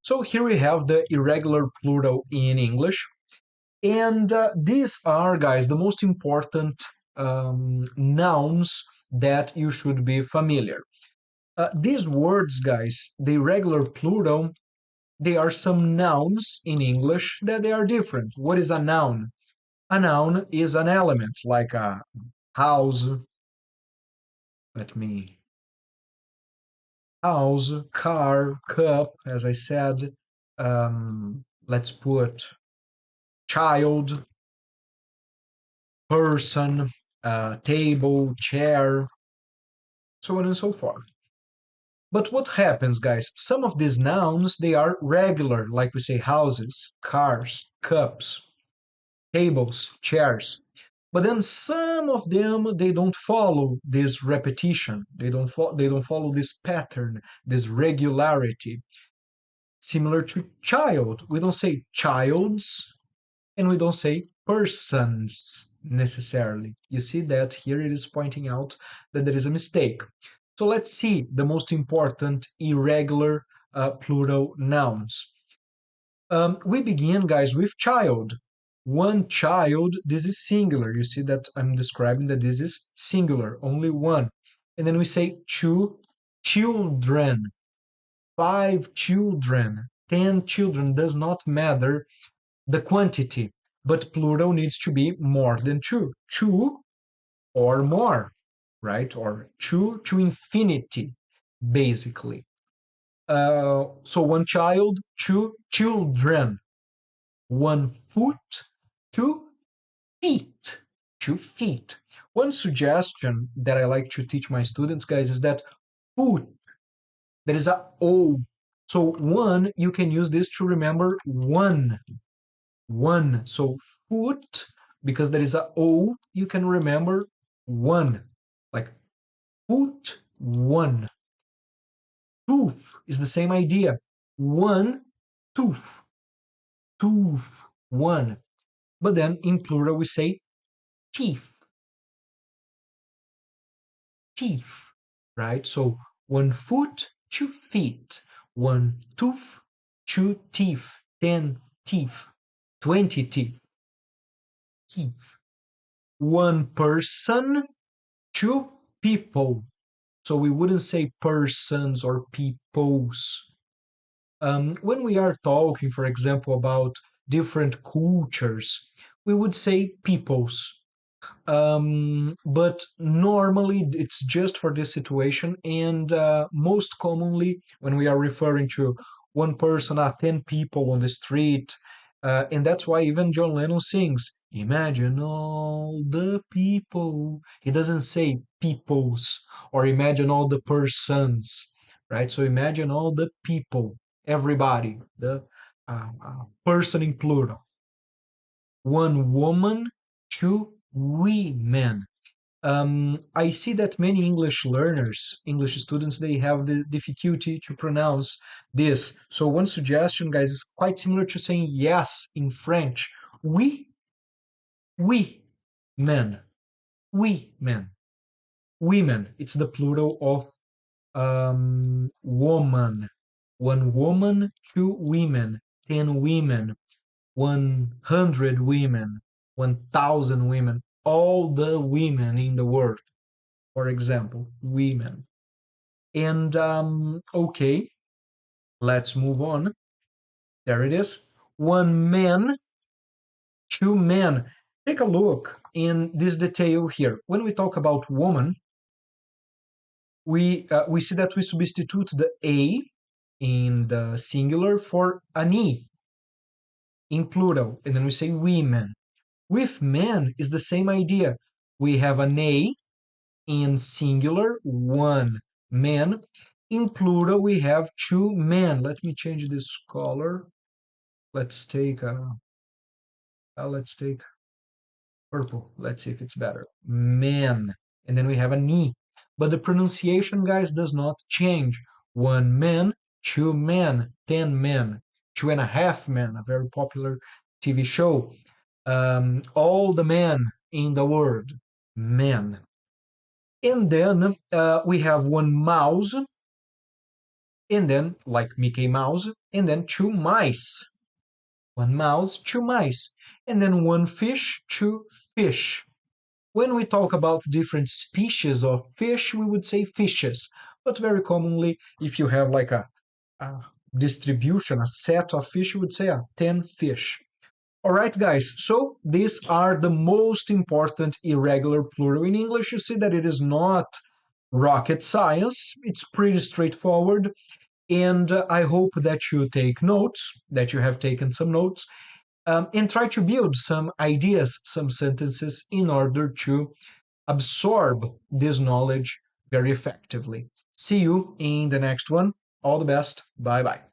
So here we have the irregular plural in English. And these are, guys, the most important nouns that you should be familiar. These words, guys, the irregular plural, they are some nouns in English that they are different. What is a noun? A noun is an element like a house. Let me house, car, cup, as I said. Let's put child, person, table, chair, so on and so forth. But what happens, guys? Some of these nouns, they are regular, like we say houses, cars, cups, tables, chairs. But then some of them, they don't follow this repetition. They don't follow this pattern, this regularity. Similar to child, we don't say childs and we don't say persons necessarily. You see that here it is pointing out that there is a mistake. So let's see the most important irregular plural nouns. We begin, guys, with child. One child, this is singular. You see that I'm describing that this is singular, only one. And then we say two children, five children, 10 children, does not matter the quantity, but plural needs to be more than two. Two or more, right? Or two to infinity, basically. So one child, two children. 1 foot, 2 feet. 2 feet. One suggestion that I like to teach my students, guys, is that foot, there is a O. So one, you can use this to remember one. One. So foot, because there is a O, you can remember one. Like foot, one. Tooth is the same idea. One tooth. Tooth, one. But then in plural we say teeth. Teeth, right? So 1 foot, 2 feet. 1 tooth, 2 teeth. 10 teeth. 20 teeth. Teeth. 1 person, 2 people. So we wouldn't say persons or peoples. When we are talking, for example, about different cultures, we would say peoples. But normally it's just for this situation, and most commonly when we are referring to 1 person, 10 people on the street, and that's why even John Lennon sings, "Imagine all the people." He doesn't say peoples or imagine all the persons, right? So imagine all the people, everybody, the person in plural. 1 woman, 2 women. I see that many English learners, English students, they have the difficulty to pronounce this. So one suggestion, guys, is quite similar to saying yes in French. We, men, we, men, women. It's the plural of woman. 1 woman, 2 women, 10 women, 100 women, 1,000 women, all the women in the world, for example, women. And okay, let's move on. There it is. 1 man, 2 men. Take a look in this detail here. When we talk about woman, we see that we substitute the a in the singular for an e in plural, and then we say women. With men is the same idea. We have an a in singular, 1 man. In plural, we have 2 men. Let me change this color. Let's take purple. Let's see if it's better. Men. And then we have an E. But the pronunciation, guys, does not change. 1 man, 2 men, 10 men, 2.5 men, a very popular TV show. All the men in the world, men. And then we have 1 mouse, and then like Mickey Mouse, and then two mice. One mouse, two mice, and then one fish, two fish. When we talk about different species of fish, we would say fishes. But very commonly, if you have like a distribution, a set of fish, you would say 10 fish. All right, guys, so these are the most important irregular plural in English. You see that it is not rocket science, it's pretty straightforward. And I hope that you take notes, that you have taken some notes, and try to build some ideas, some sentences in order to absorb this knowledge very effectively. See you in the next one. All the best. Bye bye.